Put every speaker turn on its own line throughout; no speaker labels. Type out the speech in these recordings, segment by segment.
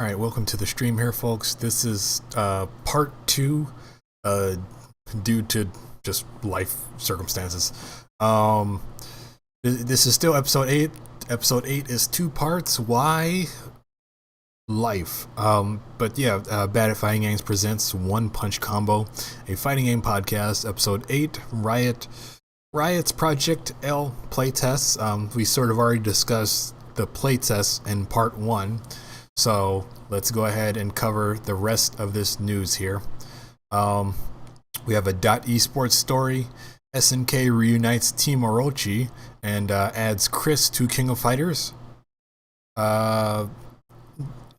All right, welcome to the stream here, folks. This is part two, uh, due to just life circumstances. Um, this is still episode 8. Episode 8 is two parts. Why? Life. But yeah, Bad Fighting Games presents One Punch Combo, a fighting game podcast. Episode 8, Riot's Project L playtests. We sort of already discussed the playtests in part 1. So let's go ahead and cover the rest of this news here. We have a esports story. SNK reunites Team Orochi and adds Chris to King of Fighters. And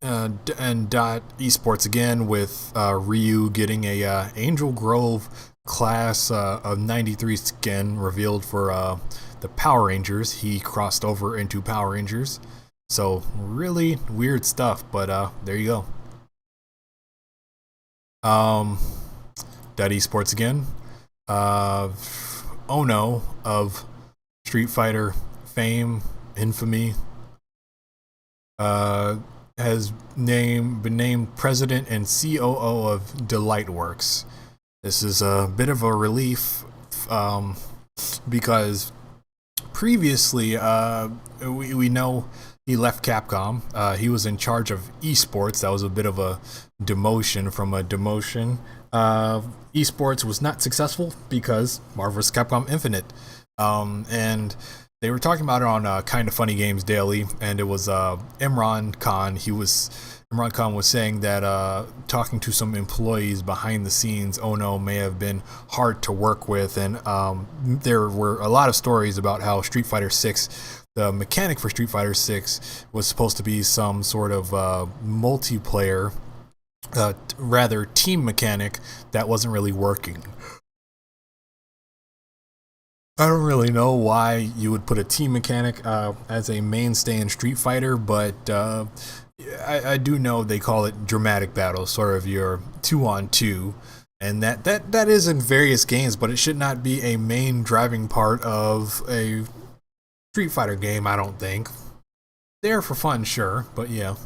esports again with Ryu getting a Angel Grove class of 93 skin revealed for the Power Rangers. He crossed over into Power Rangers. So really weird stuff, but there you go. Esports again. Ono of Street Fighter fame, infamy, has been named president and COO of Delightworks. This is a bit of a relief, because previously we know he left Capcom. He was in charge of esports. That was a bit of a demotion from a demotion. Esports was not successvul because Marvel vs. Capcom Infinite. And they were talking about it on Kind of Funny Games Daily, and it was Imran Khan. Imran Khan was saying that talking to some employees behind the scenes, Ono may have been hard to work with, and there were a lot of stories about how Street Fighter 6, the mechanic for Street Fighter 6, was supposed to be some sort of multiplayer, rather team mechanic that wasn't really working. I don't really know why you would put a team mechanic as a mainstay in Street Fighter, but I do know they call it dramatic battle, sort of your 2-on-2, and that is in various games, but it should not be a main driving part of a Street Fighter game, I don't think. There for fun, sure, but yeah.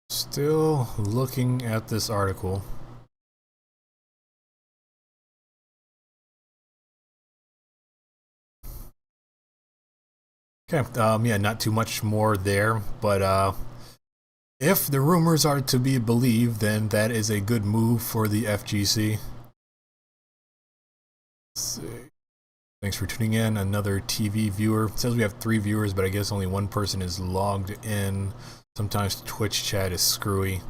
Still looking at this article. Okay, yeah, not too much more there, but if the rumors are to be believed, then that is a good move for the FGC. Let's see. Thanks for tuning in. Another TV viewer. It says we have 3 viewers, but I guess only one person is logged in. Sometimes Twitch chat is screwy.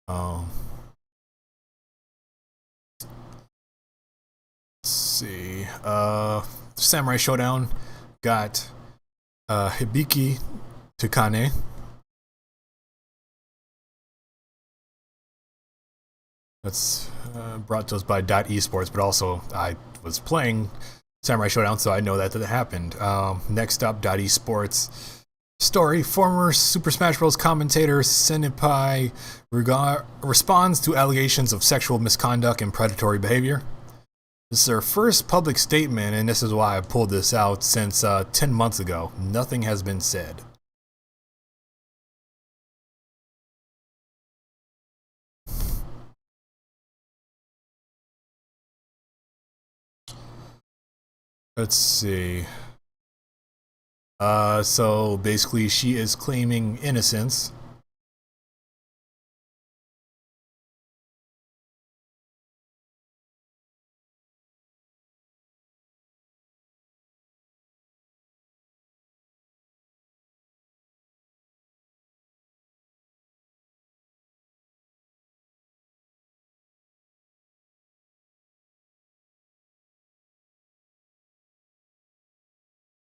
Let's see. Samurai Showdown got Hibiki Takane. That's brought to us by Esports, but also I was playing Samurai Showdown, so I know that happened. Next up, Esports story. Former Super Smash Bros. Commentator Senpai responds to allegations of sexual misconduct and predatory behavior. This is her first public statement, and this is why I pulled this out since 10 months ago. Nothing has been said. Let's see. So basically, she is claiming innocence.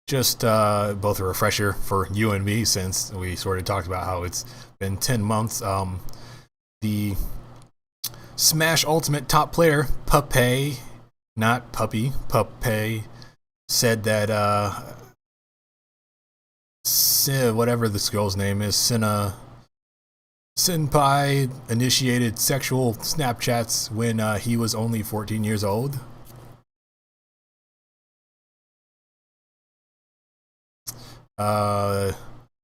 just both a refresher for you and me, since we sort of talked about how it's been 10 months. The Smash Ultimate top player, Puppey, not Puppy, Puppey, said that whatever this girl's name is, Senpai initiated sexual Snapchats when he was only 14 years old.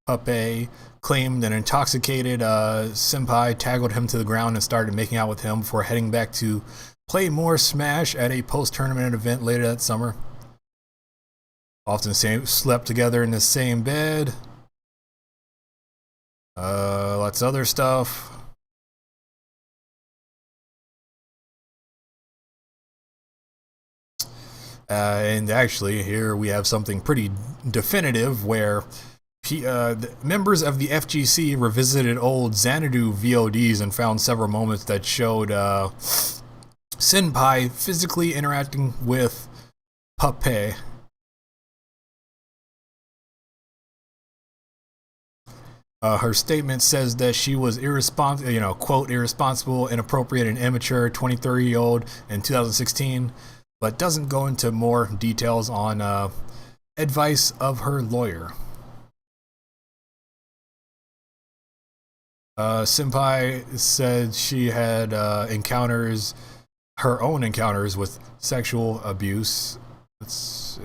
Puppey claimed an intoxicated senpai tackled him to the ground and started making out with him before heading back to play more Smash at a post-tournament event later that summer. Often slept together in the same bed. Lots of other stuff. And actually, here we have something pretty definitive where the members of the FGC revisited old Xanadu VODs and found several moments that showed Senpai physically interacting with Puppey. Her statement says that she was irresponsible, quote, irresponsible, inappropriate, and immature 23-year-old in 2016, but doesn't go into more details on advice of her lawyer. Senpai said she had her own encounters with sexual abuse. Let's see.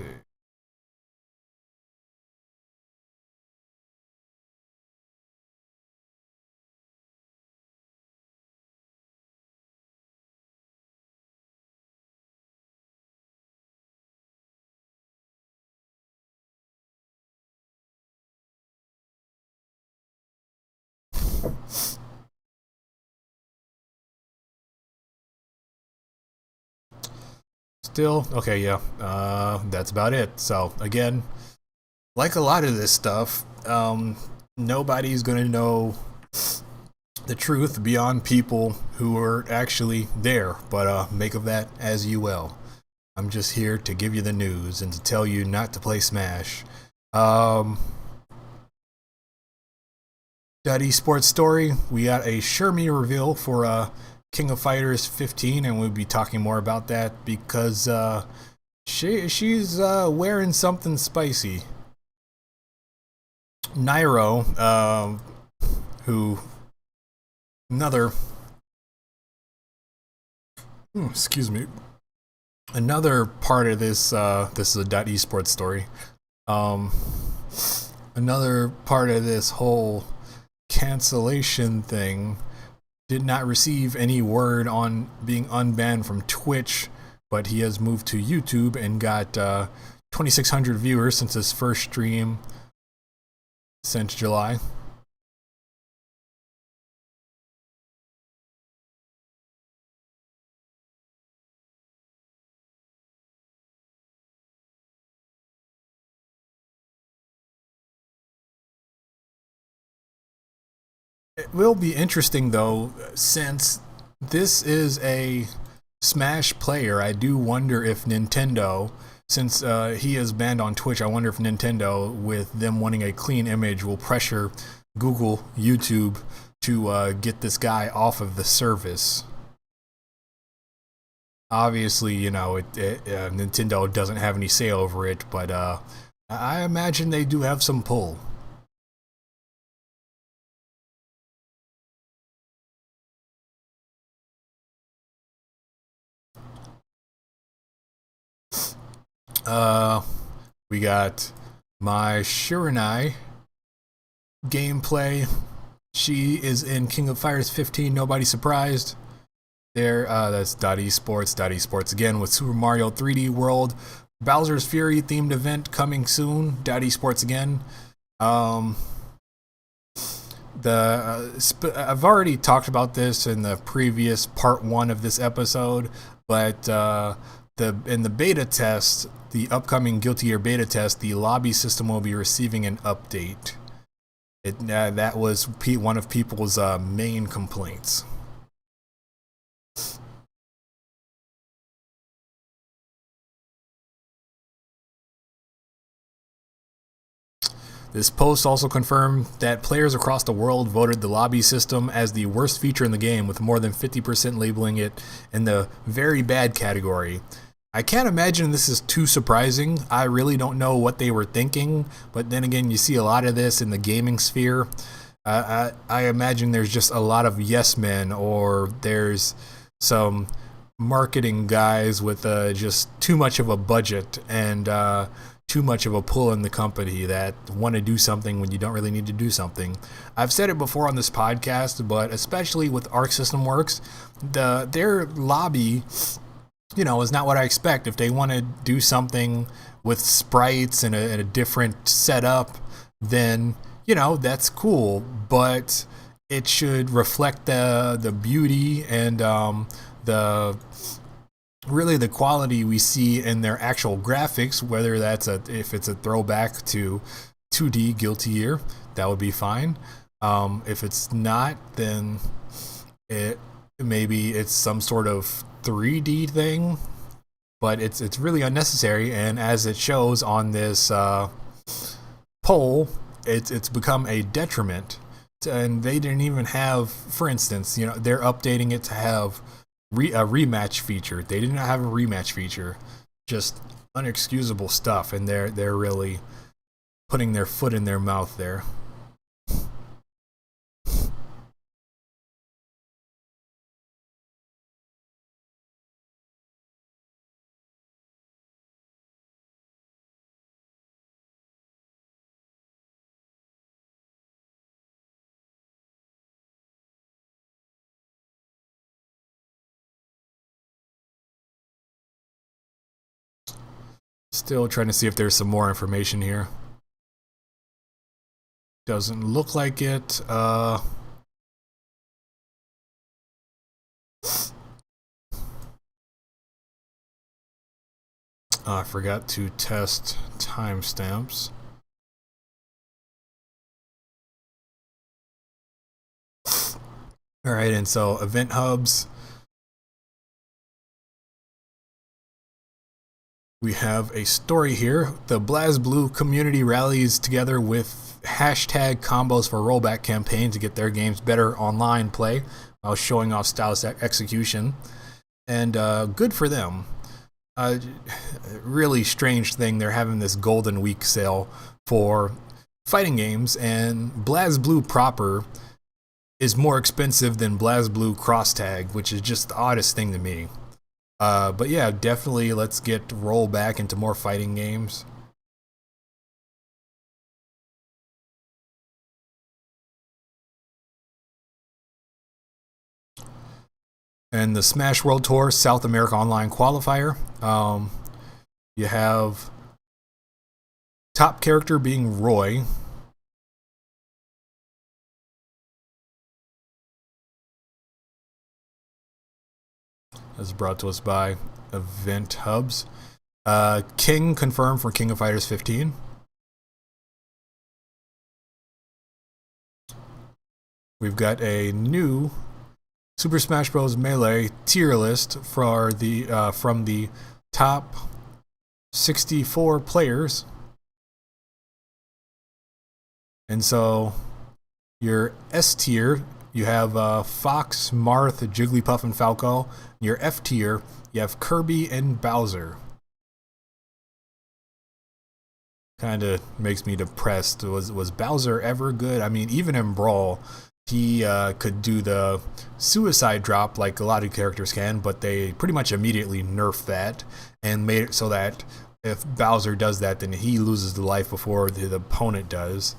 Still, okay, yeah, that's about it. So, again, like a lot of this stuff, nobody's gonna know the truth beyond people who are actually there, but make of that as you will. I'm just here to give you the news and to tell you not to play Smash. That esports story, we got a Shermie reveal for King of Fighters 15, and we'll be talking more about that because she's wearing something spicy. Nairo, who another part of this this is a .esports story. Another part of this whole cancellation thing did not receive any word on being unbanned from Twitch, but he has moved to YouTube and got 2,600 viewers since his first stream since July. It will be interesting though, since this is a Smash player. I do wonder if Nintendo, since he is banned on Twitch, I wonder if Nintendo, with them wanting a clean image, will pressure Google, YouTube to get this guy off of the service. Obviously, Nintendo doesn't have any say over it, but I imagine they do have some pull. We got Mai Shiranui gameplay. She is in King of Fighters 15. Nobody surprised. There, that's .esports. .esports again with Super Mario 3D World, Bowser's Fury themed event coming soon. .esports again. I've already talked about this in the previous part 1 of this episode, but in the beta test, the upcoming Guilty Gear beta test, the lobby system will be receiving an update. That was one of people's main complaints. This post also confirmed that players across the world voted the lobby system as the worst feature in the game, with more than 50% labeling it in the very bad category. I can't imagine this is too surprising. I really don't know what they were thinking, but then again, you see a lot of this in the gaming sphere. I imagine there's just a lot of yes men, or there's some marketing guys with just too much of a budget and too much of a pull in the company that want to do something when you don't really need to do something. I've said it before on this podcast, but especially with Arc System Works, their lobby, is not what I expect. If they want to do something with sprites and a different setup, then that's cool, but it should reflect the beauty and the quality we see in their actual graphics. Whether if it's a throwback to 2D Guilty Gear, that would be fine. If it's not, then maybe it's some sort of 3D thing, but it's really unnecessary. And as it shows on this poll, it's become a detriment. And they didn't even have, for instance, they're updating it to have a rematch feature. They didn't have a rematch feature. Just unexcusable stuff, and they're really putting their foot in their mouth there. Still trying to see if there's some more information here. Doesn't look like it. I forgot to test timestamps. All right, and so event hubs. We have a story here. The BlazBlue community rallies together with hashtag combos for rollback campaign to get their games better online play while showing off stylish execution. And good for them. Really strange thing. They're having this Golden Week sale for fighting games, and BlazBlue proper is more expensive than BlazBlue Crosstag, which is just the oddest thing to me. But yeah, definitely let's get rollback into more fighting games. And the Smash World Tour South America Online Qualifier. You have top character being Roy. As brought to us by Event Hubs. King confirmed for King of Fighters 15. We've got a new Super Smash Bros. Melee tier list for the from the top 64 players. And so your S tier, you have Fox, Marth, Jigglypuff, and Falco. Your F tier, you have Kirby and Bowser. Kind of makes me depressed. Was Bowser ever good? I mean, even in Brawl, he could do the suicide drop like a lot of characters can, but they pretty much immediately nerfed that and made it so that if Bowser does that, then he loses the life before the opponent does.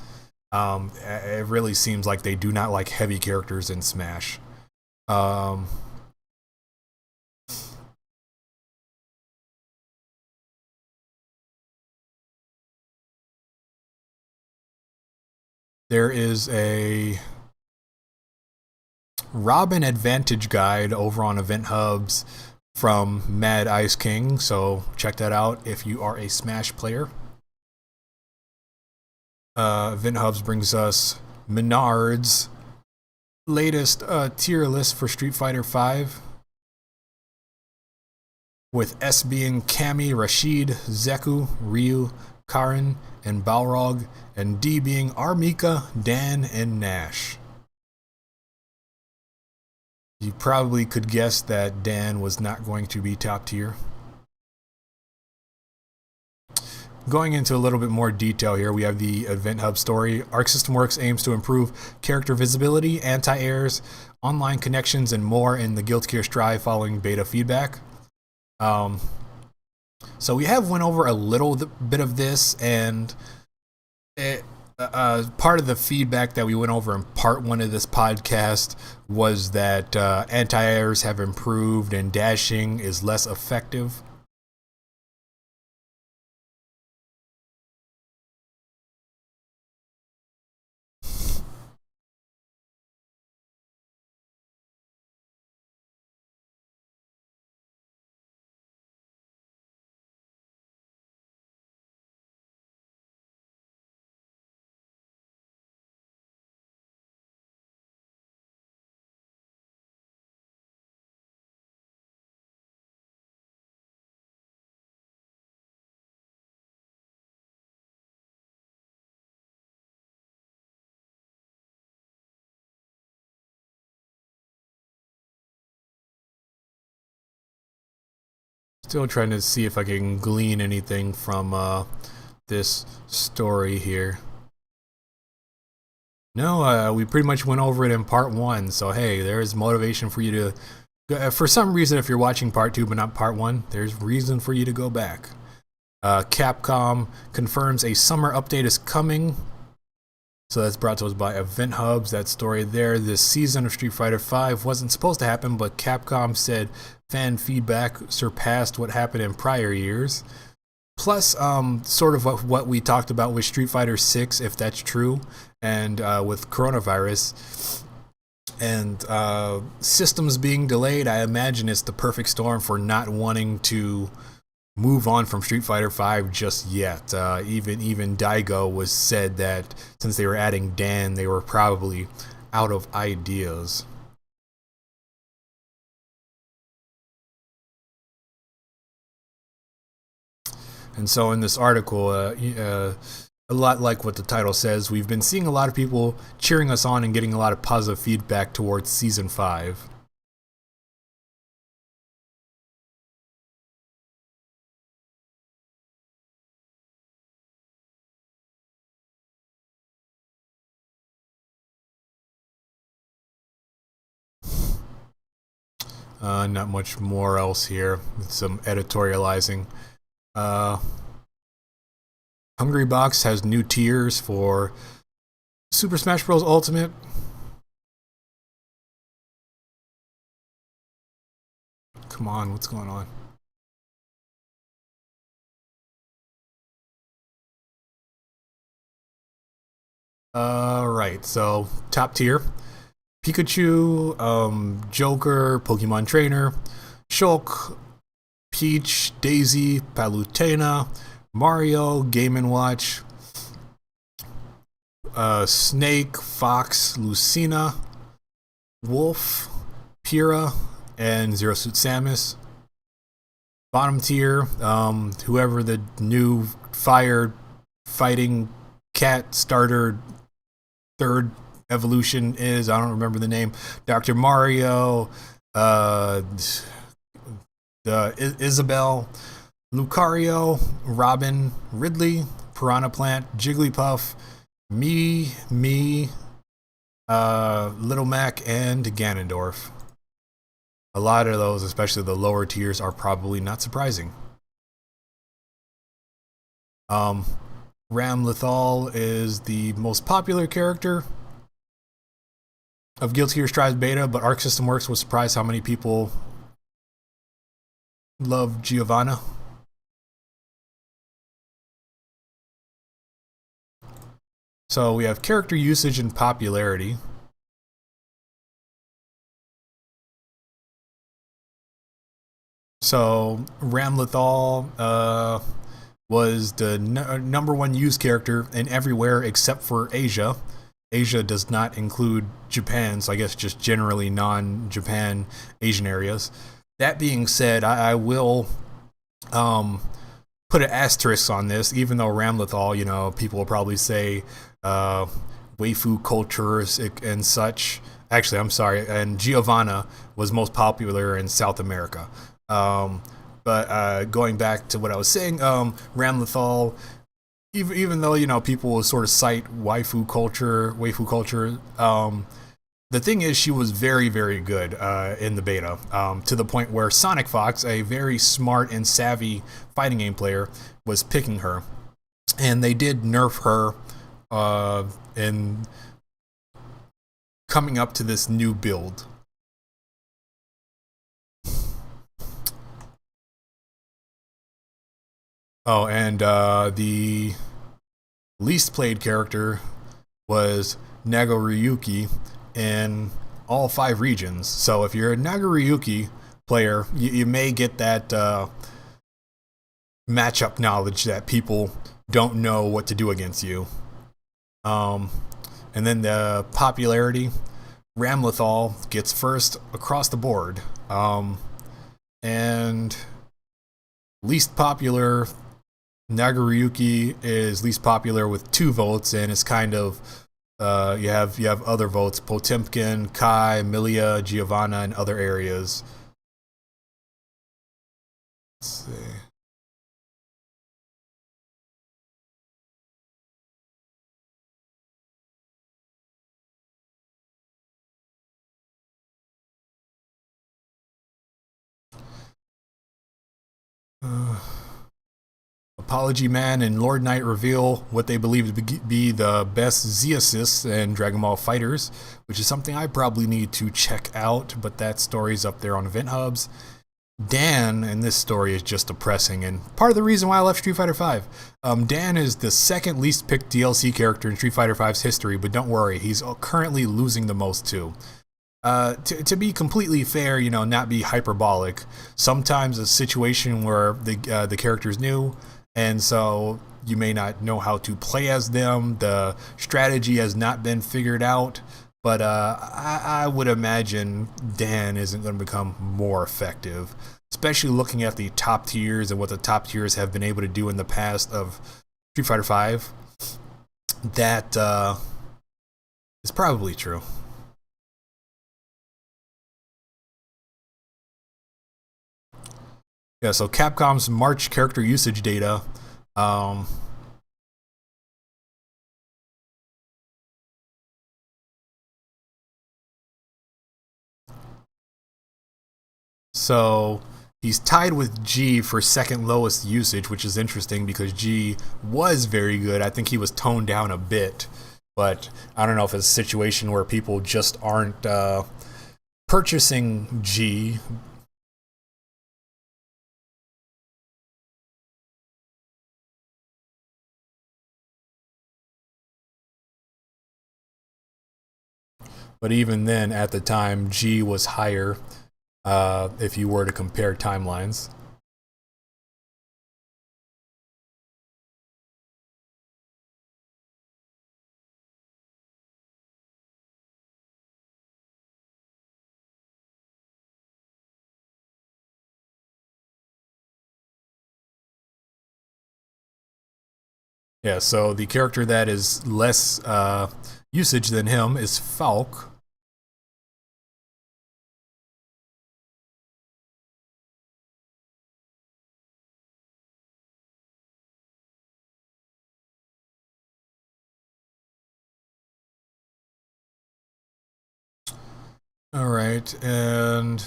It really seems like they do not like heavy characters in Smash. There is a Robin Advantage guide over on Event Hubs from Mad Ice King, so check that out if you are a Smash player. Event Hubs brings us Menard's latest tier list for Street Fighter V, with S being Cammy, Rashid, Zeku, Ryu, Karin, and Balrog, and D being Armika, Dan, and Nash. You probably could guess that Dan was not going to be top tier. Going into a little bit more detail here, we have the Event Hub story. Arc System Works aims to improve character visibility, anti-airs, online connections, and more in the Guilty Gear Strive following beta feedback. So we have went over a little bit of this, and part of the feedback that we went over in part 1 of this podcast was that anti-airs have improved and dashing is less effective. Still trying to see if I can glean anything from this story here. No, we pretty much went over it in part 1, so hey, there's motivation for you to, for some reason, if you're watching part 2 but not part 1, there's reason for you to go back. Capcom confirms a summer update is coming. So that's brought to us by Event Hubs. That story there. This season of Street Fighter V wasn't supposed to happen, but Capcom said fan feedback surpassed what happened in prior years. Plus, sort of what we talked about with Street Fighter 6, if that's true, and with coronavirus and systems being delayed, I imagine it's the perfect storm for not wanting to move on from Street Fighter V just yet. Even Daigo was said that since they were adding Dan, they were probably out of ideas. And so in this article, a lot like what the title says, we've been seeing a lot of people cheering us on and getting a lot of positive feedback towards Season 5. Not much more else here. Some editorializing. Hungrybox has new tiers for Super Smash Bros. Ultimate. Come on, what's going on? Right, so top tier. Pikachu, Joker, Pokemon Trainer, Shulk, Peach, Daisy, Palutena, Mario, Game & Watch, Snake, Fox, Lucina, Wolf, Pyrrha, and Zero Suit Samus. Bottom tier, whoever the new fire fighting cat starter third evolution is, I don't remember the name. Dr. Mario, Isabelle, Lucario, Robin, Ridley, Piranha Plant, Jigglypuff, me, Little Mac, and Ganondorf. A lot of those, especially the lower tiers, are probably not surprising. Ram Lethal is the most popular character of Guilty Gear Strive Beta, but Arc System Works was surprised how many people love Giovanna. So we have character usage and popularity. So Ram Lethal was the number one used character in everywhere except for Asia. Asia does not include Japan, so I guess just generally non-Japan Asian areas. That being said, I will put an asterisk on this, even though Ramlethal, people will probably say waifu cultures and such. Actually, I'm sorry, and Giovanna was most popular in South America. But going back to what I was saying, Ramlethal, even though people will sort of cite waifu culture, the thing is, she was very, very good in the beta, to the point where Sonic Fox, a very smart and savvy fighting game player, was picking her. And they did nerf her in coming up to this new build. Oh, and the least played character was Nagoriyuki in all 5 regions. So if you're a Nagoriyuki player, you may get that matchup knowledge that people don't know what to do against you. And then the popularity, Ramlethal gets first across the board. And least popular, Nagoriyuki is least popular with 2 votes, and it's kind of you have other votes: Potemkin, Kai, Milia, Giovanna, and other areas. Let's see. Apology Man and Lord Knight reveal what they believe to be the best Z assists in Dragon Ball FighterZ, which is something I probably need to check out, but that story's up there on Event Hubs. Dan in this story is just depressing, and part of the reason why I left Street Fighter V. Dan is the second least picked DLC character in Street Fighter V's history, but don't worry, he's currently losing the most too. To be completely fair, not be hyperbolic, sometimes a situation where the character is new, and so you may not know how to play as them, the strategy has not been figured out, but I would imagine Dan isn't going to become more effective, especially looking at the top tiers and what the top tiers have been able to do in the past of Street Fighter V. That is probably true. Yeah, so Capcom's March character usage data. So he's tied with G for second lowest usage, which is interesting because G was very good. I think he was toned down a bit, but I don't know if it's a situation where people just aren't purchasing G. But even then, at the time, G was higher if you were to compare timelines. Yeah, so the character that is less usage than him is Falk. All right, and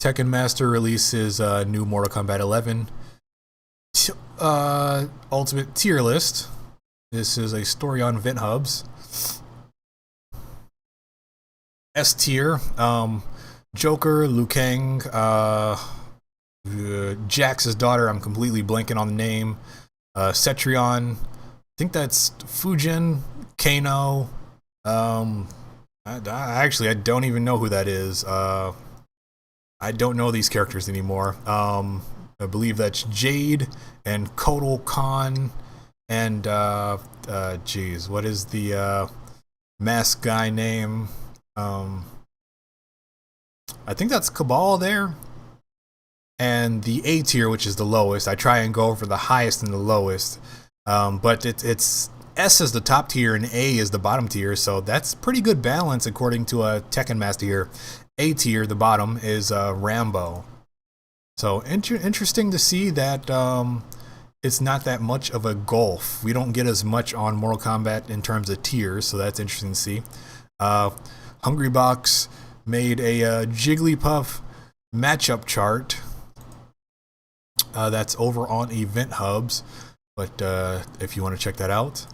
Tekken Master releases new Mortal Kombat 11 Ultimate Tier List. This is a story on Vent Hubs. S tier, Joker, Liu Kang, Jax's daughter. I'm completely blanking on the name. Cetrion. I think that's Fujin, Kano. I don't even know who that is. I don't know these characters anymore. I believe that's Jade and Kotal Khan and geez, what is the mask guy name? I think that's Cabal there. and the A tier, which is the lowest. I try and go for the highest and the lowest, but it's S is the top tier and A is the bottom tier, so that's pretty good balance according to a Tekken Master here. A tier, the bottom, is Rambo. So interesting to see that it's not that much of a gulf. We don't get as much on Mortal Kombat in terms of tiers, so that's interesting to see. Hungrybox made a Jigglypuff matchup chart that's over on Event Hubs, but if you want to check that out.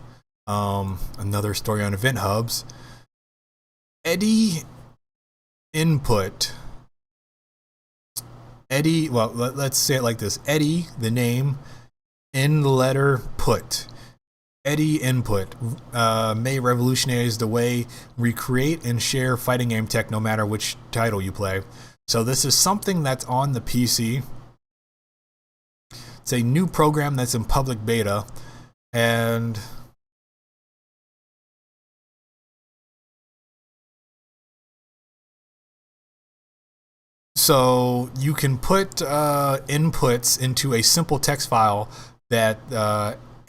Another story on Event Hubs. Eddie Input. Eddie, well, let's say it like this. Eddie, the name, in the letter put. Eddie Input may revolutionize the way we create and share fighting game tech no matter which title you play. So this is something that's on the PC. It's a new program that's in public beta, and so you can put inputs into a simple text file that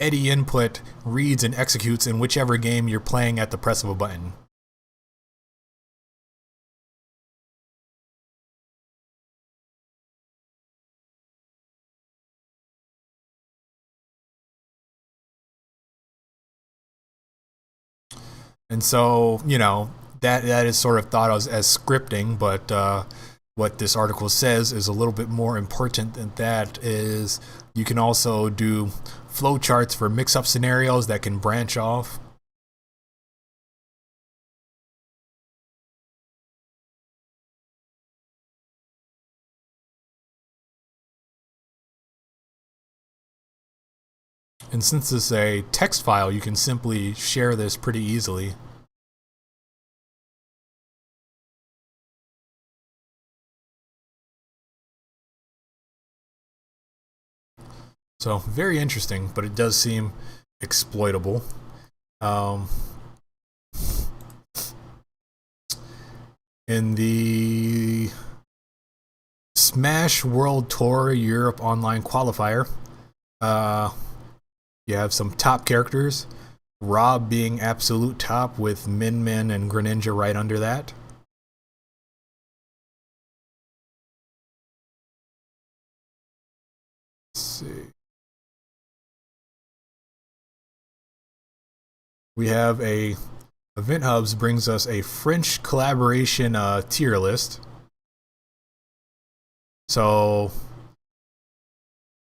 Eddie Input reads and executes in whichever game you're playing at the press of a button. And so, you know, that is sort of thought of as scripting, but what this article says is a little bit more important than that. Is you can also do flowcharts for mix-up scenarios that can branch off. And since this is a text file, you can simply share this pretty easily. So very interesting, but it does seem exploitable. In the Smash World Tour Europe Online Qualifier, you have some top characters. Rob being absolute top with Min Min and Greninja right under that. Let's see. We have a Event Hubs brings us a French collaboration tier list. So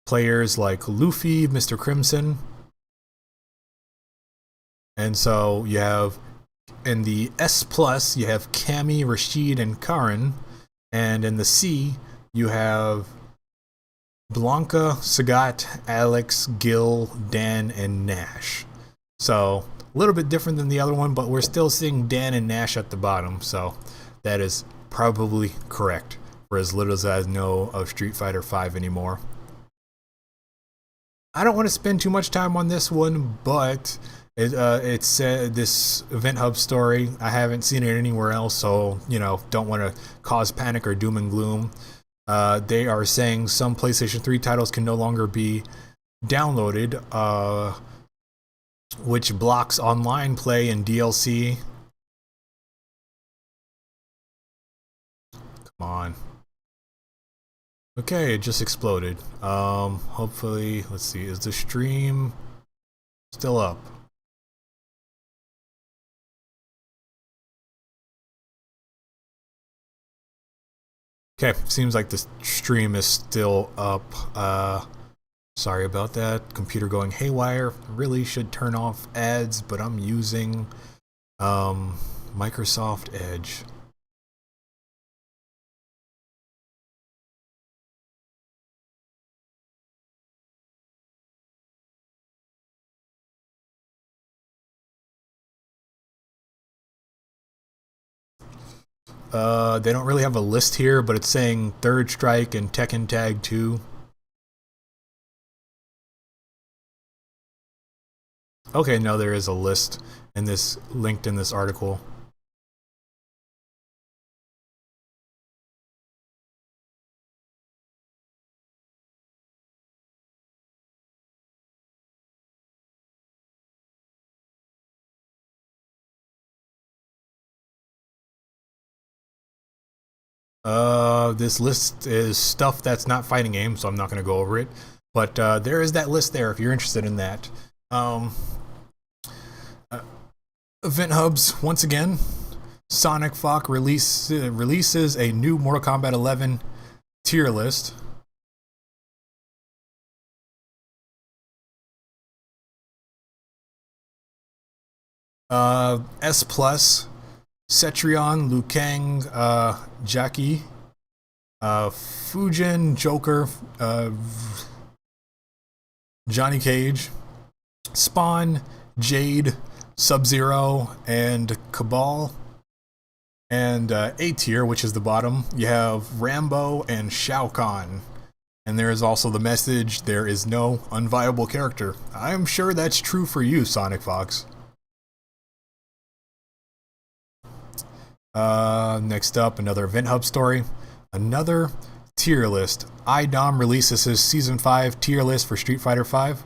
players like Luffy, Mr. Crimson. And so you have in the S plus you have Cammy, Rashid, and Karin, and in the C you have Blanca, Sagat, Alex, Gil, Dan, and Nash. So a little bit different than the other one, but we're still seeing Dan and Nash at the bottom, so that is probably correct for as little as I know of Street Fighter V anymore. I don't want to spend too much time on this one, but it's this Event Hub story. I haven't seen it anywhere else, so you know, don't want to cause panic or doom and gloom. They are saying some PlayStation 3 titles can no longer be downloaded, which blocks online play and DLC. Come on. Okay, it just exploded. Hopefully, let's see, is the stream still up? Okay, seems like the stream is still up. Sorry about that. Computer going haywire. Really should turn off ads, but I'm using Microsoft Edge. They don't really have a list here, but it's saying Third Strike and Tekken Tag 2. Okay, no, there is a list in this linked in this article. This list is stuff that's not fighting games, so I'm not going to go over it. But there is that list there if you're interested in that. Event hubs, once again, Sonic Fox releases a new Mortal Kombat 11 tier list. S Plus, Cetrion, Liu Kang, Jackie, Fujin, Joker, Johnny Cage, Spawn, Jade, Sub-Zero, and Cabal. And A tier, which is the bottom, you have Rambo and Shao Kahn. And there is also the message, there is no unviable character. I'm sure that's true for you, Sonic Fox. Next up, another Event Hub story. Another tier list. IDOM releases his Season 5 tier list for Street Fighter V.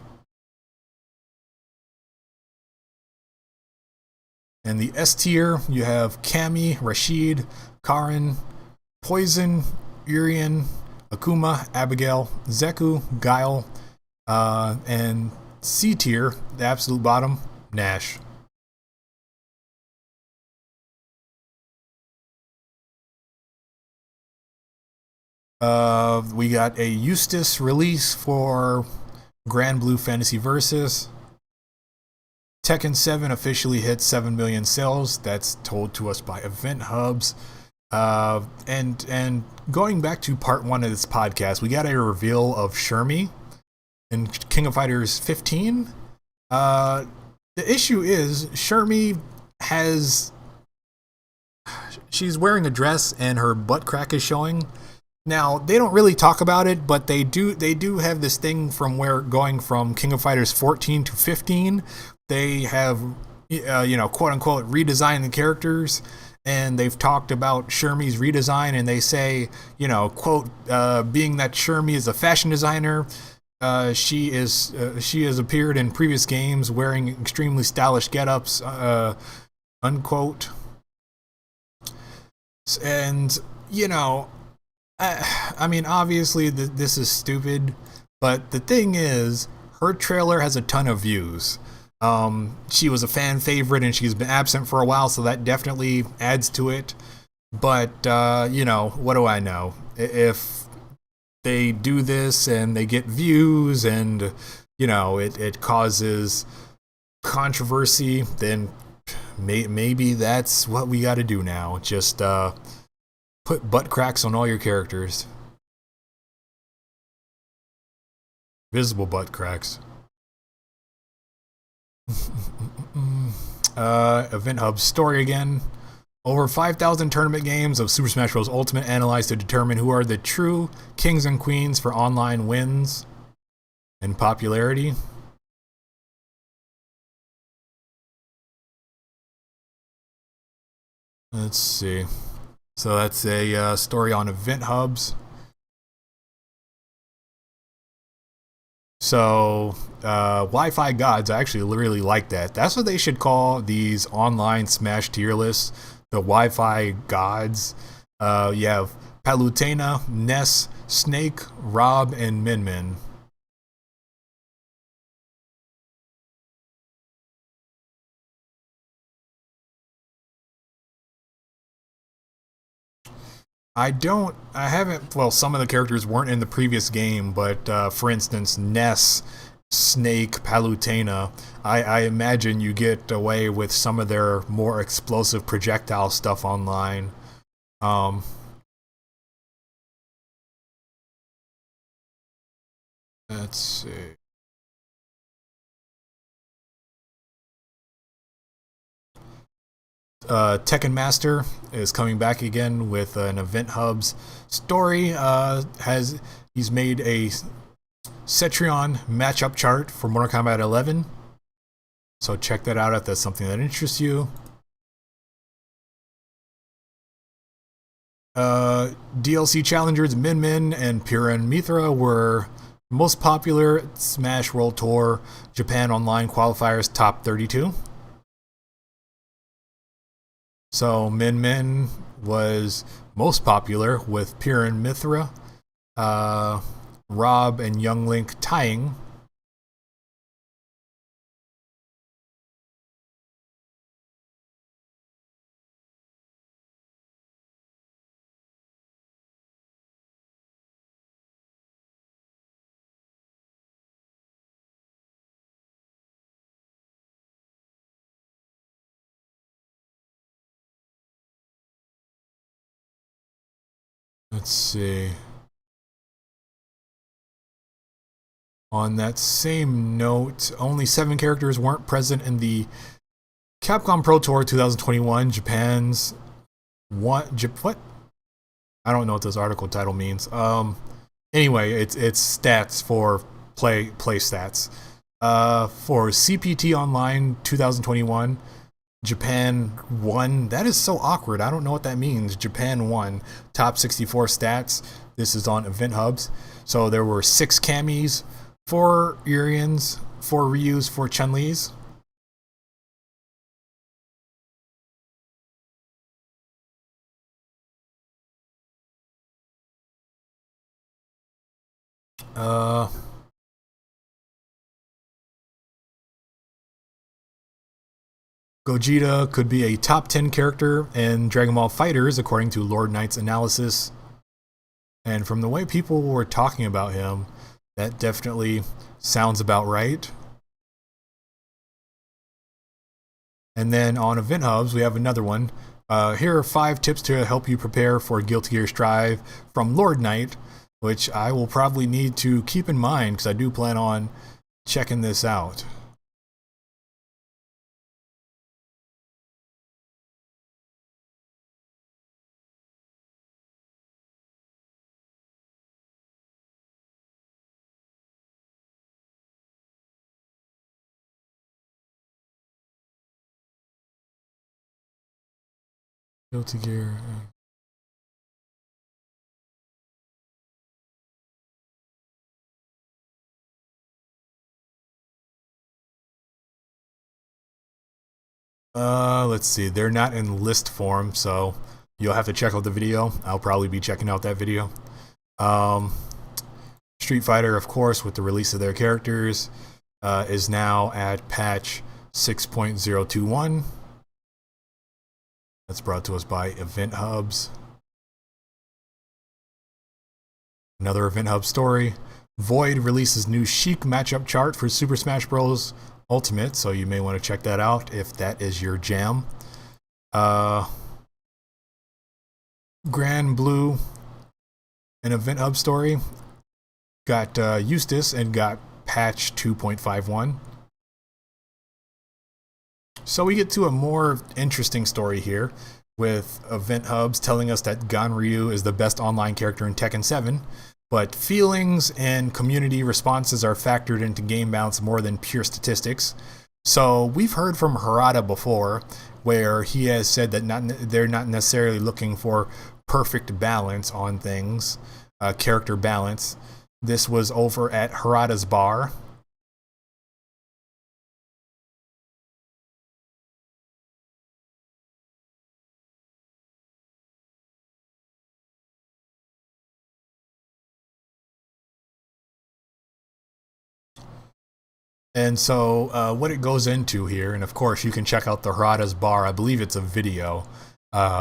And the S tier, you have Cammy, Rashid, Karin, Poison, Urien, Akuma, Abigail, Zeku, Guile, and C tier, the absolute bottom, Nash. We got a Eustace release for Grand Blue Fantasy Versus. Tekken 7 officially hit 7 million sales. That's told to us by Event Hubs. And going back to part 1 of this podcast, we got a reveal of Shermie in King of Fighters 15. The issue is Shermie she's wearing a dress and her butt crack is showing. Now, they don't really talk about it, but they do have this thing from going from King of Fighters 14 to 15. They have, quote unquote, redesigned the characters, and they've talked about Shermie's redesign, and they say, quote, being that Shermie is a fashion designer, she has appeared in previous games wearing extremely stylish get-ups, unquote. And, I mean, obviously this is stupid, but the thing is, her trailer has a ton of views. She was a fan favorite and she's been absent for a while, so that definitely adds to it. But, what do I know? If they do this and they get views and, it causes controversy, then maybe that's what we gotta do now. Just, put butt cracks on all your characters. Visible butt cracks. Event Hub story again. Over 5,000 tournament games of Super Smash Bros. Ultimate analyzed to determine who are the true kings and queens for online wins and popularity. Let's see. So that's a story on Event Hubs. So, Wi-Fi gods, I actually really like that. That's what they should call these online Smash tier lists, the Wi-Fi gods. You have Palutena, Ness, Snake, Rob, and Min Min. Well, some of the characters weren't in the previous game, but for instance, Ness, Snake, Palutena, I imagine you get away with some of their more explosive projectile stuff online. Let's see. Tekken Master is coming back again with an Event Hubs story. He's made a Cetrion matchup chart for Mortal Kombat 11. So check that out if that's something that interests you. DLC challengers Min Min and Piran Mithra were most popular Smash World Tour Japan Online qualifiers top 32. So Min Min was most popular, with Piran Mithra, uh, Rob and Young Link tying. Let's see. On that same note, only 7 characters weren't present in the Capcom Pro Tour 2021. Japan's what? What? I don't know what this article title means. Anyway, it's stats for play stats. For CPT Online 2021, Japan won. That is so awkward. I don't know what that means. Japan won top 64 stats. This is on Event Hubs. So there were 6 Camis, 4 Urians, 4 Ryus, 4 Chun-Lis. Uh, Gogeta could be a top 10 character in Dragon Ball FighterZ, according to Lord Knight's analysis. And from the way people were talking about him, that definitely sounds about right. And then on Event Hubs, we have another one. Here are 5 tips to help you prepare for Guilty Gear Strive from Lord Knight, which I will probably need to keep in mind because I do plan on checking this out. Guilty Gear. Let's see. They're not in list form, so you'll have to check out the video. I'll probably be checking out that video. Um, Street Fighter, of course, with the release of their characters, is now at patch 6.021. That's brought to us by Event Hubs. Another Event Hub story. Void releases new Sheik matchup chart for Super Smash Bros. Ultimate, so you may want to check that out if that is your jam. Grand Blue, an Event Hub story, got Eustace and got patch 2.51. So we get to a more interesting story here with Event Hubs telling us that Ganryu is the best online character in Tekken 7, but feelings and community responses are factored into game balance more than pure statistics. So we've heard from Harada before, where he has said that they're not necessarily looking for perfect balance on things, character balance. This was over at Harada's bar. And so what it goes into here, and of course you can check out the Harada's Bar. I believe it's a video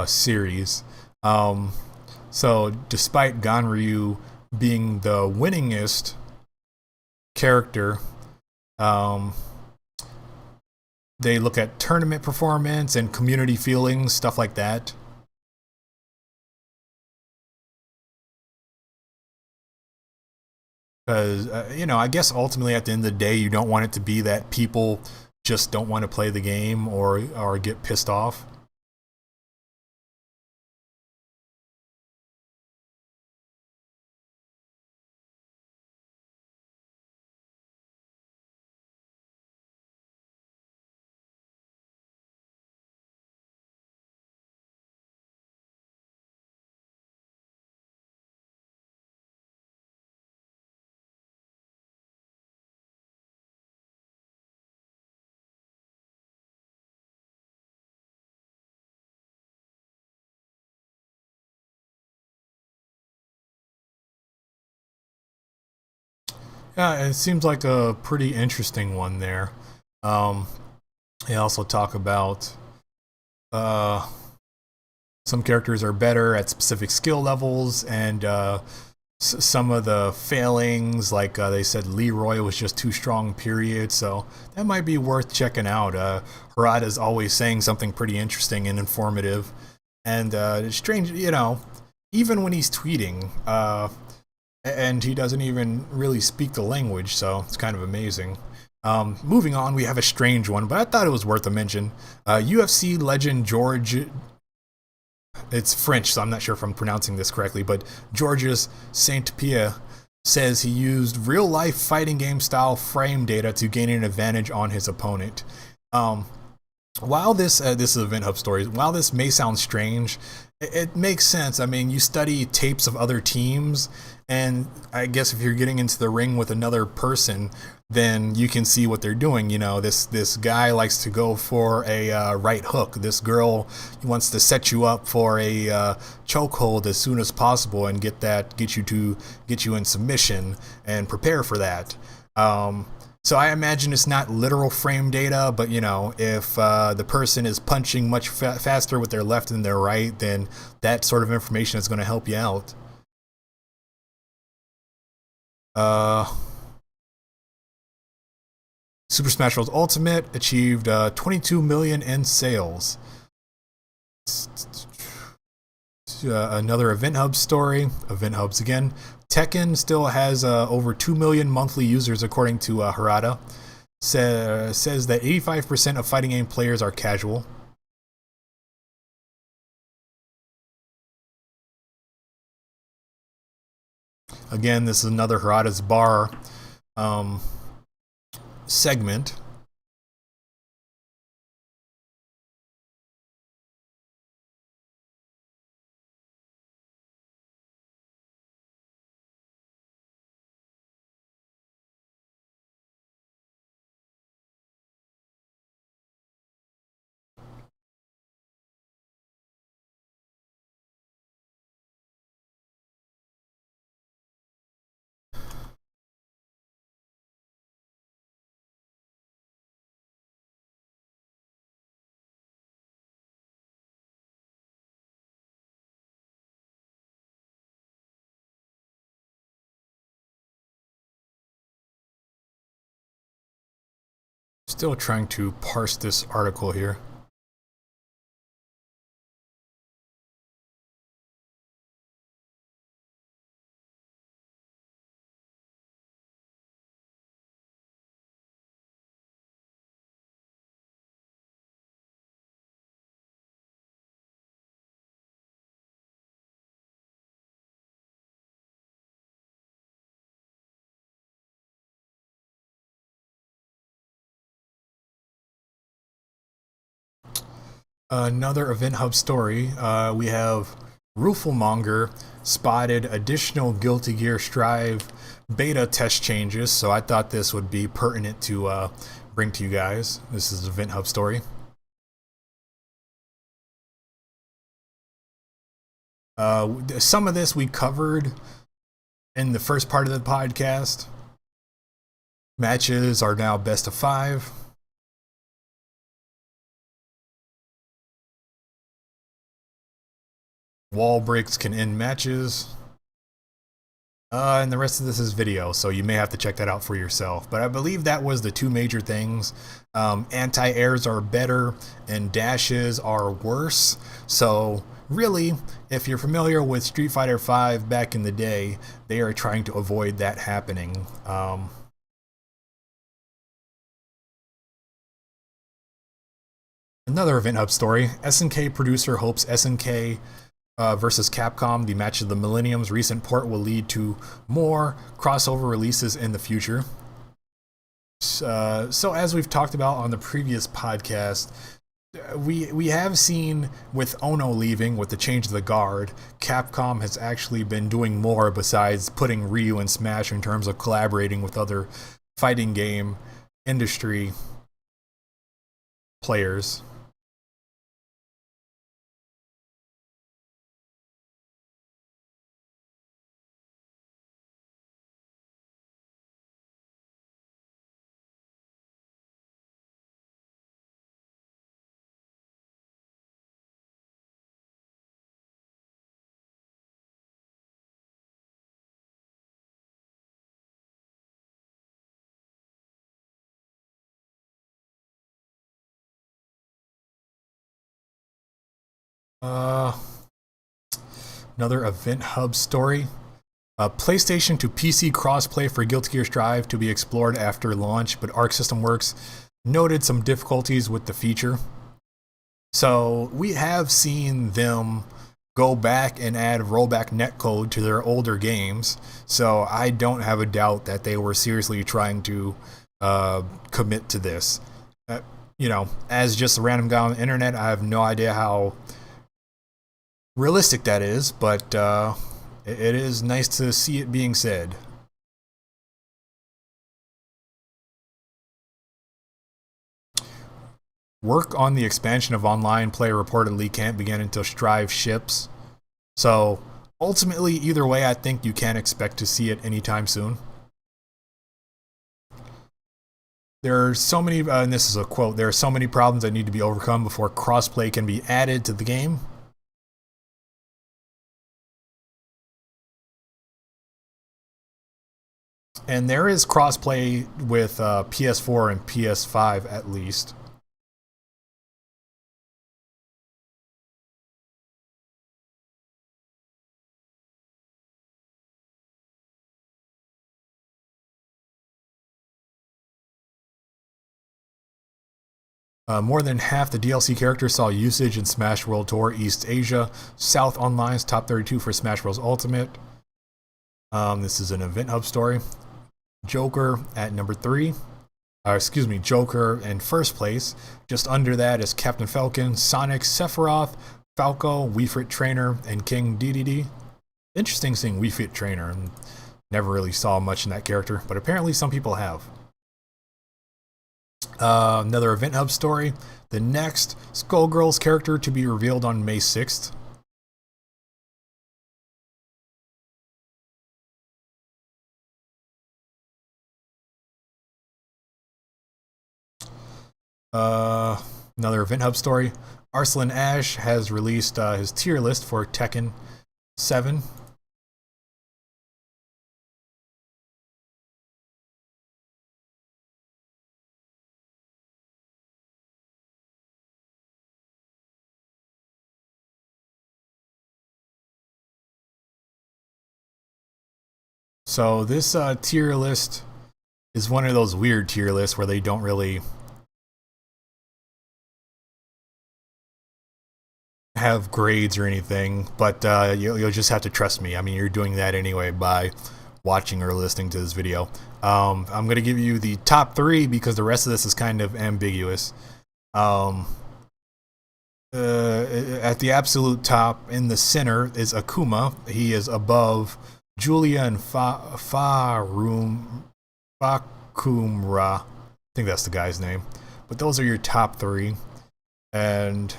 series. So despite Ganryu being the winningest character, they look at tournament performance and community feelings, stuff like that. Because I guess ultimately at the end of the day, you don't want it to be that people just don't want to play the game or get pissed off. Yeah, it seems like a pretty interesting one there. Um, they also talk about uh, some characters are better at specific skill levels, and some of the failings, like they said, Leroy was just too strong. Period. So that might be worth checking out. Harada's always saying something pretty interesting and informative, and it's strange, even when he's tweeting. And he doesn't even really speak the language, so it's kind of amazing. Moving on, we have a strange one, but I thought it was worth a mention. UFC legend George, it's French, so I'm not sure if I'm pronouncing this correctly, but Georges Saint Pierre says he used real life fighting game style frame data to gain an advantage on his opponent. Um, while this is Event Hub stories, while this may sound strange, it makes sense. I mean, you study tapes of other teams, and I guess if you're getting into the ring with another person, then you can see what they're doing. This guy likes to go for a right hook. This girl wants to set you up for a chokehold as soon as possible and get you in submission and prepare for that. So I imagine it's not literal frame data, but if the person is punching much faster with their left than their right, then that sort of information is going to help you out. Uh, Super Smash Bros. Ultimate achieved 22 million in sales. Another Event Hub story. Event Hubs again. Tekken still has over 2 million monthly users, according to Harada. Says that 85% of fighting game players are casual. Again, this is another Harada's Bar um, segment. Still trying to parse this article here. Another Event Hub story. We have Rooflemonger spotted additional Guilty Gear Strive beta test changes, so I thought this would be pertinent to bring to you guys. This is an Event Hub story. Some of this we covered in the first part of the podcast. Matches are now best of 5. Wall breaks can end matches. And the rest of this is video, so you may have to check that out for yourself. But I believe that was the two major things. Anti-airs are better and dashes are worse. So really, if you're familiar with Street Fighter V back in the day, they are trying to avoid that happening. Another Event Hub story. SNK producer hopes SNK versus Capcom, the match of the Millennium's recent port, will lead to more crossover releases in the future. So as we've talked about on the previous podcast, we have seen with Ono leaving, with the change of the guard, Capcom has actually been doing more besides putting Ryu in Smash in terms of collaborating with other fighting game industry players. Uh, Another Event Hub story. PlayStation to PC crossplay for Guilty Gear Strive to be explored after launch, but Arc System Works noted some difficulties with the feature. So we have seen them go back and add rollback netcode to their older games. So I don't have a doubt that they were seriously trying to commit to this. As just a random guy on the internet, I have no idea how realistic that is, but it is nice to see it being said. Work on the expansion of online play reportedly can't begin until Strive ships. So ultimately, either way, I think you can expect to see it anytime soon. There are so many, and this is a quote, there are so many problems that need to be overcome before crossplay can be added to the game. And there is crossplay with PS4 and PS5 at least. More than half the DLC characters saw usage in Smash World Tour East Asia. South Online's top 32 for Smash Bros. Ultimate. This is an Event Hub story. Joker at number 3. Joker in first place. Just under that is Captain Falcon, Sonic, Sephiroth, Falco, Wii Fit Trainer, and King Dedede. Interesting seeing Wii Fit Trainer. Never really saw much in that character, but apparently some people have. Another Event Hub story. The next Skullgirls character to be revealed on May 6th. Another Event Hub story. Arslan Ash has released his tier list for Tekken 7. So this tier list is one of those weird tier lists where they don't really have grades or anything, but you'll just have to trust me. I mean, you're doing that anyway by watching or listening to this video. I'm going to give you the top 3 because the rest of this is kind of ambiguous. At the absolute top in the center is Akuma. He is above Julia and Fakumra. I think that's the guy's name. But those are your top 3. And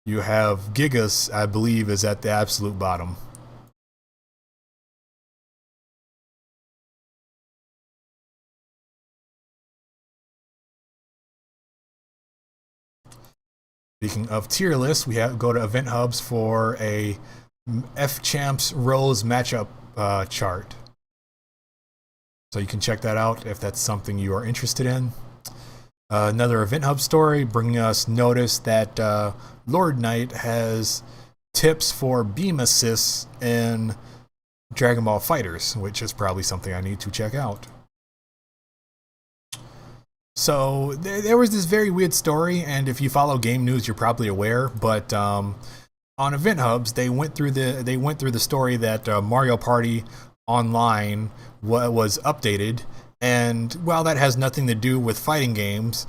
you have Gigas, I believe, is at the absolute bottom. Speaking of tier lists, we go to Event Hubs for a F Champs Rose matchup chart. So you can check that out if that's something you are interested in. Another Event Hub story bringing us notice that Lord Knight has tips for beam assists in Dragon Ball FighterZ, which is probably something I need to check out. So there was this very weird story, and if you follow game news, you're probably aware. But on Event Hubs, they went through the story that Mario Party Online was updated, and while that has nothing to do with fighting games,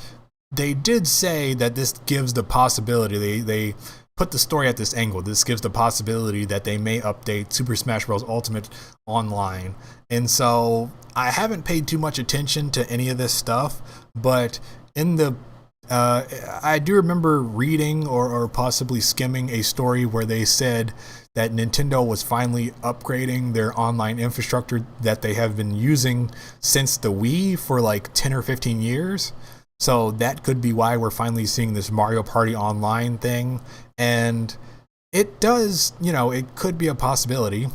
they did say that this gives the possibility. They put the story at this angle. This gives the possibility that they may update Super Smash Bros. Ultimate Online. And so I haven't paid too much attention to any of this stuff, but in the I do remember reading or possibly skimming a story where they said that Nintendo was finally upgrading their online infrastructure that they have been using since the Wii for like 10 or 15 years. So that could be why we're finally seeing this Mario Party Online thing. And it does, it could be a possibility,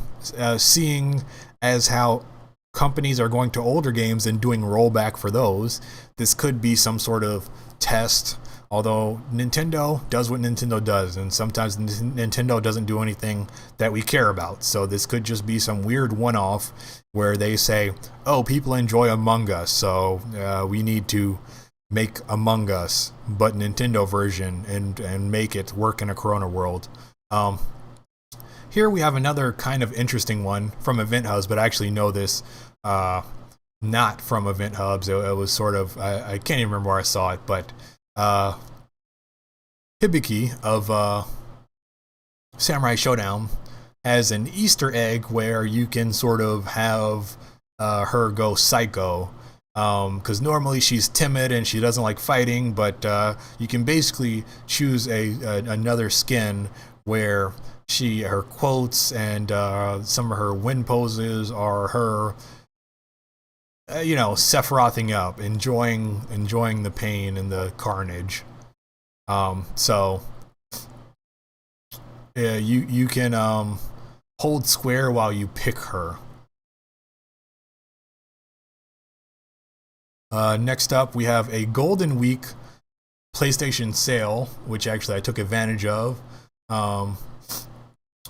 seeing as how companies are going to older games and doing rollback for those. This could be some sort of test Although Nintendo does what Nintendo does, and sometimes Nintendo doesn't do anything that we care about. So this could just be some weird one-off where they say, oh, people enjoy Among Us, so we need to make Among Us, but Nintendo version, and make it work in a Corona world. Here we have another kind of interesting one from Event Hubs, but I actually know this not from Event Hubs. It was sort of, I can't even remember where I saw it, but Hibiki of Samurai Showdown has an Easter egg where you can sort of have her go psycho. Because normally she's timid and she doesn't like fighting, but you can basically choose another skin where her quotes and some of her win poses are her, Sephirothing up, enjoying the pain and the carnage. So yeah, you can hold square while you pick her. Next up, we have a Golden Week PlayStation sale, which actually I took advantage of.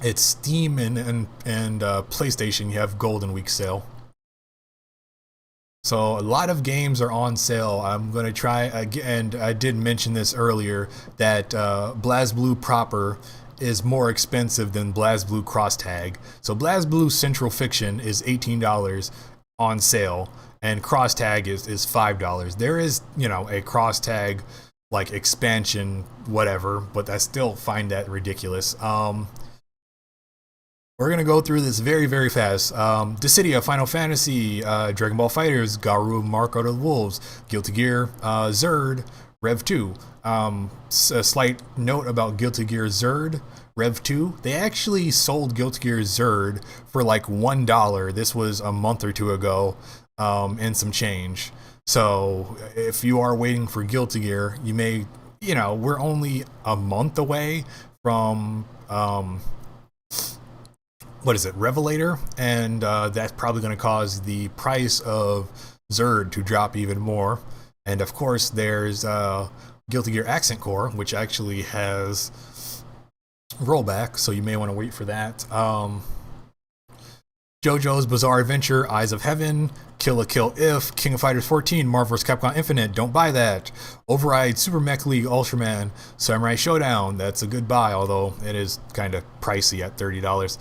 It's Steam and PlayStation. You have Golden Week sale. So a lot of games are on sale. I'm going to try, and I did mention this earlier, that BlazBlue proper is more expensive than BlazBlue Cross Tag. So BlazBlue Central Fiction is $18 on sale, and Cross Tag is $5. There is, a Cross Tag like expansion, whatever, but I still find that ridiculous. We're going to go through this very, very fast. Dissidia, Final Fantasy, Dragon Ball FighterZ, Garou, Mark of the Wolves, Guilty Gear, Zerd, Rev 2. A slight note about Guilty Gear Zerd, Rev 2. They actually sold Guilty Gear Zerd for like $1. This was a month or two ago, and some change. So if you are waiting for Guilty Gear, you may, we're only a month away from... Revelator, and that's probably going to cause the price of Zerd to drop even more. And of course, there's Guilty Gear Accent Core, which actually has rollback, so you may want to wait for that. JoJo's Bizarre Adventure, Eyes of Heaven, Kill la Kill If, King of Fighters 14, Marvel vs. Capcom Infinite, don't buy that. Override, Super Mech League, Ultraman, Samurai Showdown, that's a good buy, although it is kind of pricey at $30.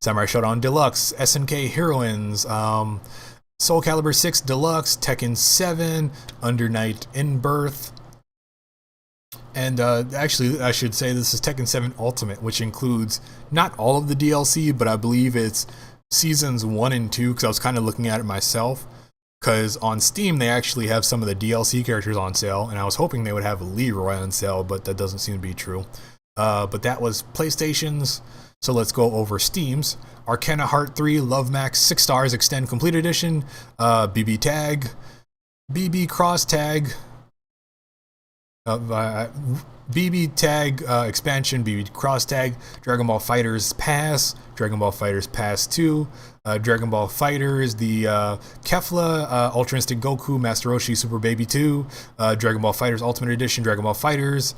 Samurai Showdown Deluxe, SNK Heroines, Soul Calibur 6 Deluxe, Tekken 7, Under Night in Birth, and actually I should say this is Tekken 7 Ultimate, which includes not all of the DLC, but I believe it's seasons 1 and 2, because I was kind of looking at it myself, because on Steam they actually have some of the DLC characters on sale, and I was hoping they would have Leroy on sale, but that doesn't seem to be true. But that was PlayStation's. So let's go over Steam's. Arcana Heart 3, Love Max, 6 stars, Extend Complete Edition, BB Tag, BB Cross Tag, BB Tag Expansion, BB Cross Tag, Dragon Ball FighterZ Pass, Dragon Ball FighterZ Pass 2, Dragon Ball FighterZ, the Kefla, Ultra Instinct Goku, Master Roshi, Super Baby 2, Dragon Ball FighterZ Ultimate Edition, Dragon Ball FighterZ,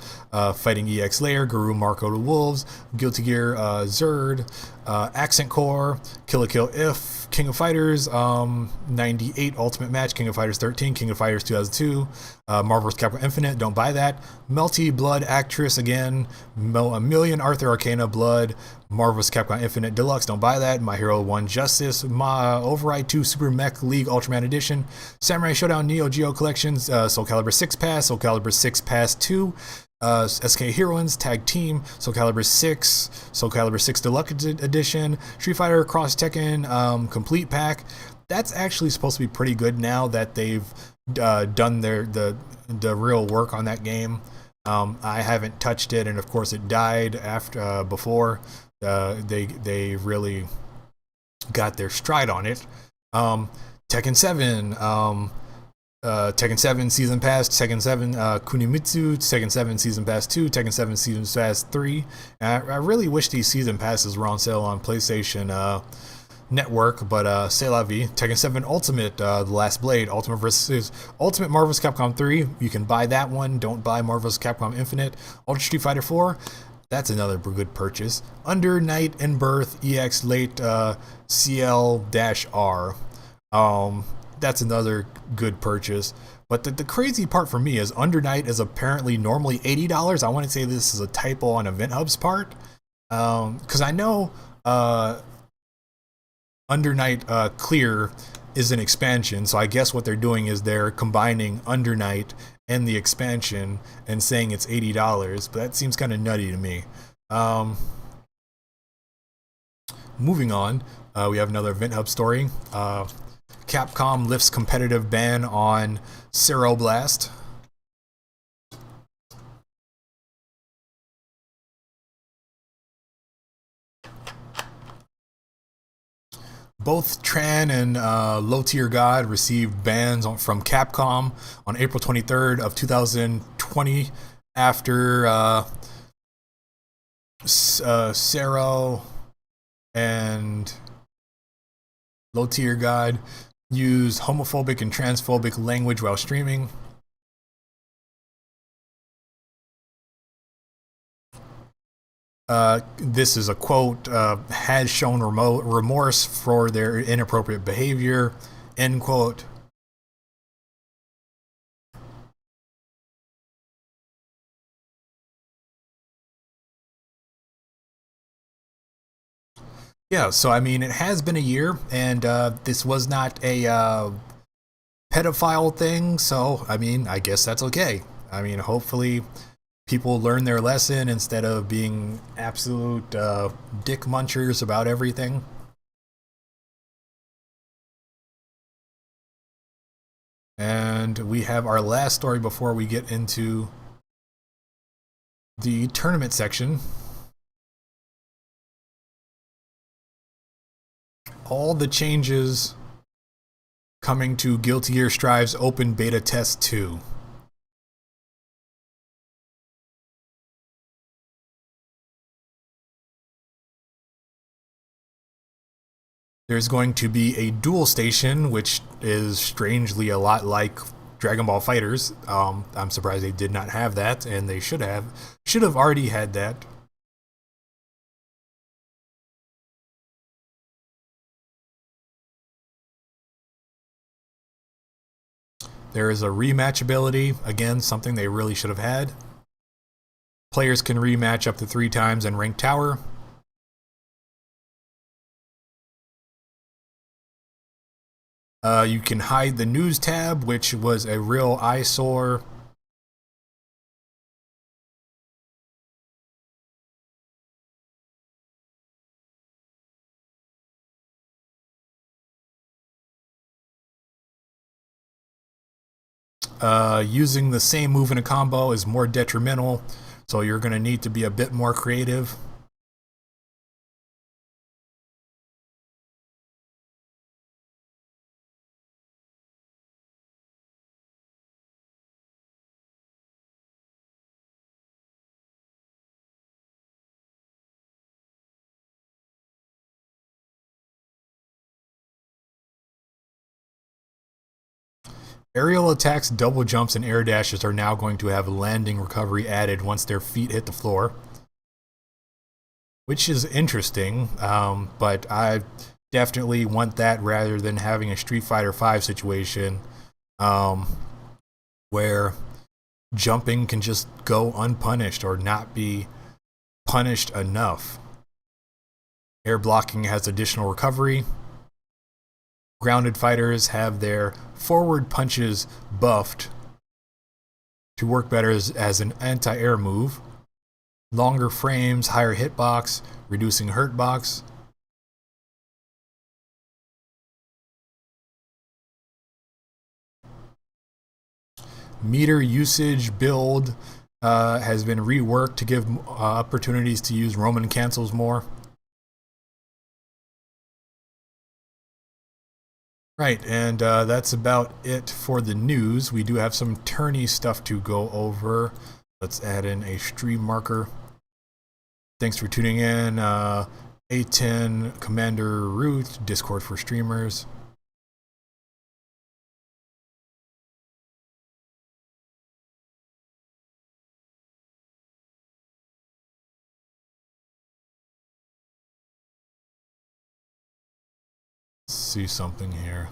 Fighting EX Layer, Garou, Marco the Wolves, Guilty Gear Zerd, Accent Core, Kill la Kill If, King of Fighters, 98 Ultimate Match, King of Fighters 13, King of Fighters 2002, Marvel vs. Capcom Infinite, don't buy that. Melty Blood Actress again, a Million Arthur Arcana Blood, Marvel vs. Capcom Infinite Deluxe, don't buy that. My Hero 1 Justice, Override 2 Super Mech League Ultraman Edition, Samurai Showdown Neo Geo Collections, Soul Calibur 6 Pass, Soul Calibur 6 Pass 2, SK Heroines Tag Team, Soul Calibur 6, Soul Calibur 6 Deluxe Edition, Street Fighter Cross Tekken Complete Pack. That's actually supposed to be pretty good now that they've done the real work on that game. I haven't touched it, and of course it died after before they really got their stride on it. Tekken 7, Tekken 7 Season Pass, Tekken 7 Kunimitsu, Tekken 7 Season Pass 2, Tekken 7 Season Pass 3. I really wish these Season Passes were on sale on PlayStation network, but c'est la vie. Tekken 7 Ultimate, The Last Blade, Ultimate versus Ultimate Marvel's Capcom 3. You can buy that one. Don't buy Marvel's Capcom Infinite. Ultra Street Fighter 4. That's another good purchase. Under Night and Birth EX Late CL-R. That's another good purchase. But the crazy part for me is Under Night is apparently normally $80. I want to say this is a typo on Event Hub's part. Because I know Under Night Clear is an expansion, so I guess what they're doing is they're combining Under Night and the expansion and saying it's $80, but that seems kind of nutty to me. Moving on, we have another Event Hub story. Capcom lifts competitive ban on Ceroblast. Both Tran and Low Tier God received bans from Capcom on April 23rd of 2020 after Cero and Low Tier God used homophobic and transphobic language while streaming. This is a quote, has shown remorse for their inappropriate behavior, end quote. Yeah, so I mean, it has been a year, and this was not a pedophile thing, so I mean, I guess that's okay. I mean, hopefully people learn their lesson instead of being absolute dick munchers about everything. And we have our last story before we get into the tournament section. All the changes coming to Guilty Gear Strive's Open Beta Test 2. There's going to be a dual station, which is strangely a lot like Dragon Ball FighterZ. I'm surprised they did not have that, and they should have already had that. There is a rematch ability, again, something they really should have had. Players can rematch up to 3 times in Ranked Tower. You can hide the news tab, which was a real eyesore. Using the same move in a combo is more detrimental, so you're going to need to be a bit more creative. Aerial attacks, double jumps, and air dashes are now going to have landing recovery added once their feet hit the floor, which is interesting, but I definitely want that rather than having a Street Fighter V situation where jumping can just go unpunished or not be punished enough. Air blocking has additional recovery. Grounded fighters have their forward punches buffed to work better as an anti-air move. Longer frames, higher hitbox, reducing hurtbox. Meter usage build has been reworked to give opportunities to use Roman cancels more. Right, and that's about it for the news. We do have some tourney stuff to go over. Let's add in a stream marker. Thanks for tuning in. A10 Commander Root, Discord for streamers. Let's see something here.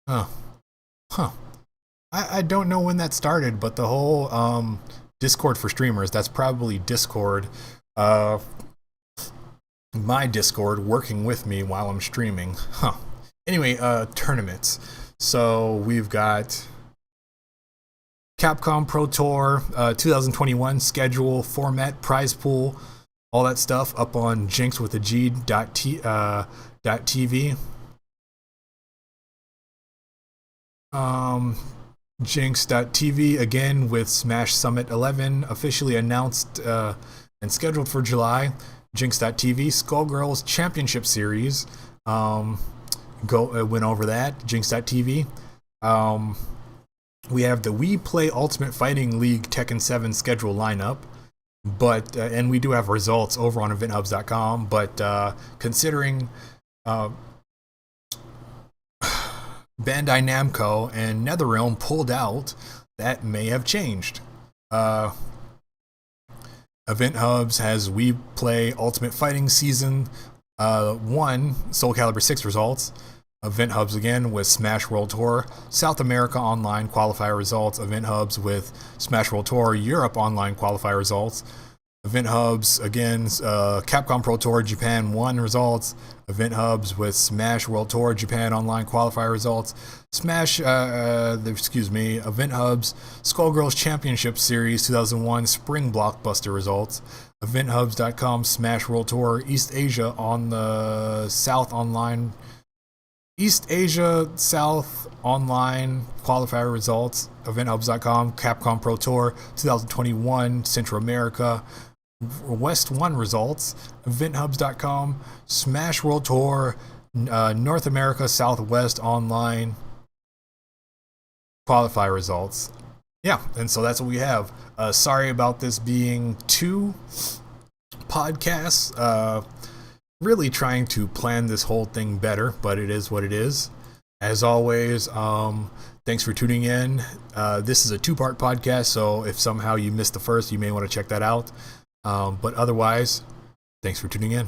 Oh, huh. I don't know when that started, but the whole Discord for streamers, that's probably Discord, uh, my Discord working with me while I'm streaming. Huh. Anyway, tournaments. So we've got Capcom Pro Tour 2021 schedule, format, prize pool, all that stuff up on jinx.tv. Jinx.tv again with Smash Summit 11 officially announced and scheduled for July. Jinx.tv Skullgirls Championship Series. Went over that. Jinx.tv. We have the We Play Ultimate Fighting League Tekken 7 schedule lineup, but and we do have results over on eventhubs.com. But considering Bandai Namco and NetherRealm pulled out, that may have changed. Event Hubs has We Play Ultimate Fighting Season 1 Soul Calibur 6 results. Event Hubs again with Smash World Tour South America Online qualifier results. Event Hubs with Smash World Tour Europe Online qualifier results. Event Hubs again, Capcom Pro Tour Japan 1 results. Event Hubs with Smash World Tour Japan Online qualifier results. Event Hubs Skullgirls Championship Series 2001 Spring Blockbuster results. EventHubs.com Smash World Tour East Asia on the South Online. East Asia South Online qualifier results. EventHubs.com Capcom Pro Tour 2021 Central America West 1 results. EventHubs.com Smash World Tour North America Southwest Online qualifier results. Yeah, and so that's what we have. Sorry about this being 2 podcasts. Really trying to plan this whole thing better, but it is what it is. As always, thanks for tuning in. This is a 2-part podcast, so if somehow you missed the first, you may want to check that out. But otherwise, thanks for tuning in.